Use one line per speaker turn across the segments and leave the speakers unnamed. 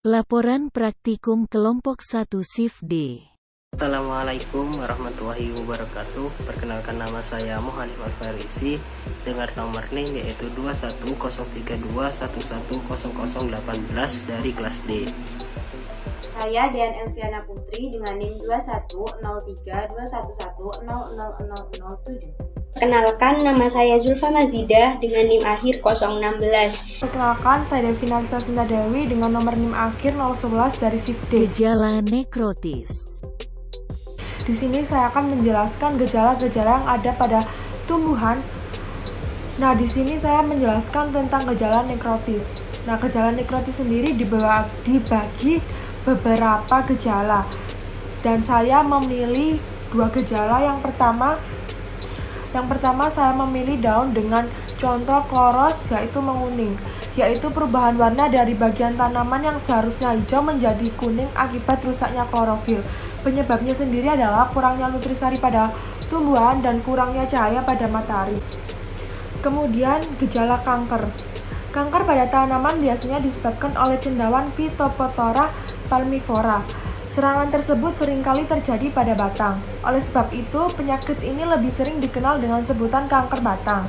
Laporan praktikum kelompok 1 Shift D.
Assalamualaikum warahmatullahi wabarakatuh. Perkenalkan, nama saya Muhammad Al-Farisi dengan nomor NIM yaitu 21032110018 dari kelas D.
Saya Dian Elviana Putri dengan NIM 2103211000007.
Perkenalkan, nama saya Zulfa Mazidah dengan NIM akhir 016.
Perkenalkan, saya Devina Lisa Sinta Dewi dengan nomor NIM akhir 011 dari Shift D.
Gejala nekrotis.
Di sini saya akan menjelaskan gejala-gejala yang ada pada tumbuhan. Nah, di sini saya menjelaskan tentang gejala nekrotis. Nah, gejala nekrotis sendiri dibagi beberapa gejala. Dan saya memilih dua gejala. Yang pertama saya memilih daun dengan contoh kloros, yaitu menguning, yaitu perubahan warna dari bagian tanaman yang seharusnya hijau menjadi kuning akibat rusaknya klorofil. Penyebabnya sendiri adalah kurangnya nutrisari pada tumbuhan dan kurangnya cahaya pada matahari. Kemudian gejala kanker. Kanker pada tanaman biasanya disebabkan oleh cendawan Phytophthora palmivora. Serangan tersebut seringkali terjadi pada batang. Oleh sebab itu, penyakit ini lebih sering dikenal dengan sebutan kanker batang.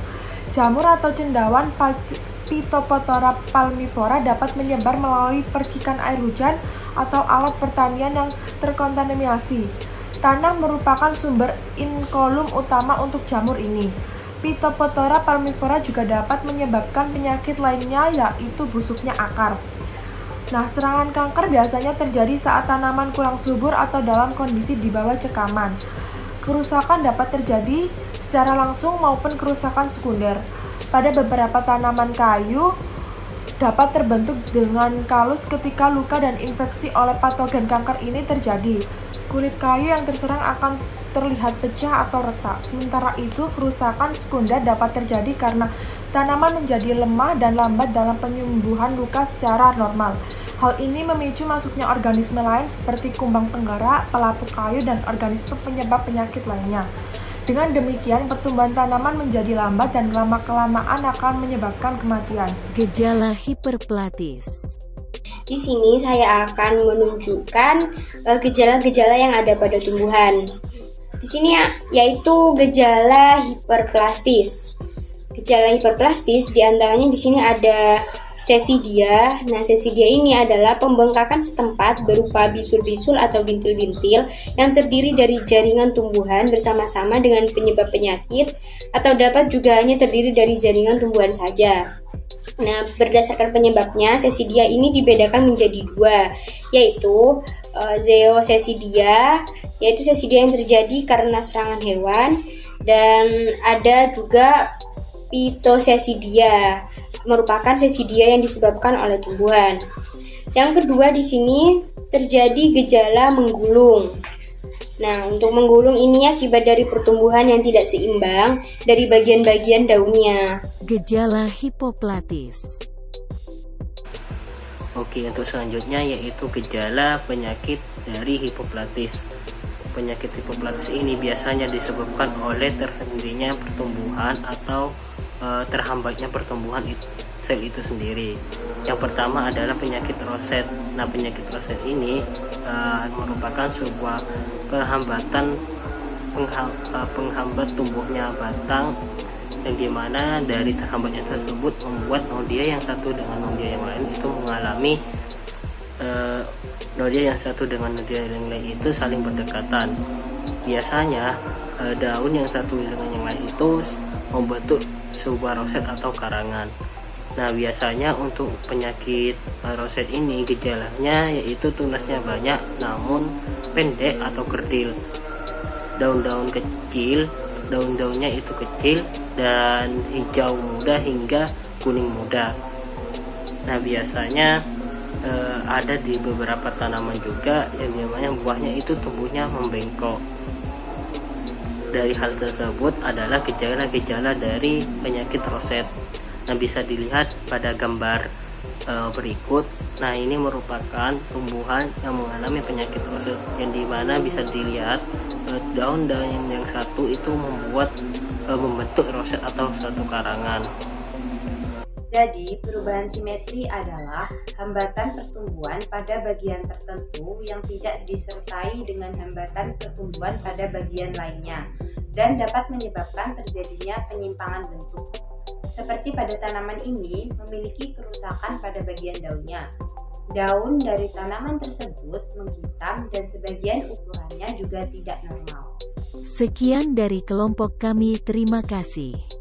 Jamur atau cendawan Phytophthora palmivora dapat menyebar melalui percikan air hujan atau alat pertanian yang terkontaminasi. Tanah merupakan sumber inkulum utama untuk jamur ini. Phytophthora palmivora juga dapat menyebabkan penyakit lainnya, yaitu busuknya akar. Nah, serangan kanker biasanya terjadi saat tanaman kurang subur atau dalam kondisi di bawah cekaman. Kerusakan dapat terjadi secara langsung maupun kerusakan sekunder. Pada beberapa tanaman kayu dapat terbentuk dengan kalus ketika luka dan infeksi oleh patogen kanker ini terjadi. Kulit kayu yang terserang akan terlihat pecah atau retak. Sementara itu, kerusakan sekunder dapat terjadi karena tanaman menjadi lemah dan lambat dalam penyembuhan luka secara normal. Hal ini memicu masuknya organisme lain seperti kumbang penggerak, pelapuk kayu, dan organisme penyebab penyakit lainnya. Dengan demikian, pertumbuhan tanaman menjadi lambat dan lama-kelamaan akan menyebabkan kematian.
Gejala hiperplatis.
Di sini saya akan menunjukkan gejala-gejala yang ada pada tumbuhan. Di sini yaitu gejala hiperplastis. Gejala hiperplastis diantaranya di sini ada sesidia. Nah, sesidia ini adalah pembengkakan setempat berupa bisul-bisul atau bintil-bintil yang terdiri dari jaringan tumbuhan bersama-sama dengan penyebab penyakit, atau dapat juga hanya terdiri dari jaringan tumbuhan saja. Nah, berdasarkan penyebabnya, sesidia ini dibedakan menjadi dua, yaitu zeosesidia, yaitu sesidia yang terjadi karena serangan hewan, dan ada juga Phytosesidia, merupakan sesidia yang disebabkan oleh tumbuhan. Yang kedua di sini terjadi gejala menggulung. Nah, untuk menggulung ini akibat dari pertumbuhan yang tidak seimbang dari bagian-bagian daunnya.
Gejala hipoplatis.
Oke, untuk selanjutnya yaitu gejala penyakit dari hipoplatis. Penyakit hipoplatis ini biasanya disebabkan oleh terhentinya pertumbuhan atau terhambatnya pertumbuhan sel itu sendiri. Yang pertama adalah penyakit roset. Nah, penyakit roset ini merupakan sebuah kehambatan penghambat tumbuhnya batang, yang dimana dari terhambatnya tersebut membuat nodia yang satu dengan nodia yang lain itu mengalami nodia yang satu dengan nodia yang lain itu saling berdekatan. Biasanya daun yang satu dengan yang lain itu membentuk sebuah roset atau karangan. Nah, biasanya untuk penyakit roset ini gejalanya yaitu tunasnya banyak namun pendek atau kerdil. Daun-daunnya itu kecil dan hijau muda hingga kuning muda. Nah, biasanya ada di beberapa tanaman juga yang namanya buahnya itu tumbuhnya membengkok. Dari hal tersebut adalah gejala-gejala dari penyakit roset. Nah, bisa dilihat pada gambar berikut. Nah, ini merupakan tumbuhan yang mengalami penyakit roset, yang dimana bisa dilihat daun-daun yang satu itu membentuk roset atau suatu karangan.
Jadi, perubahan simetri adalah hambatan pertumbuhan pada bagian tertentu yang tidak disertai dengan hambatan pertumbuhan pada bagian lainnya dan dapat menyebabkan terjadinya penyimpangan bentuk. Seperti pada tanaman ini memiliki kerusakan pada bagian daunnya. Daun dari tanaman tersebut menghitam dan sebagian ukurannya juga tidak normal.
Sekian dari kelompok kami, terima kasih.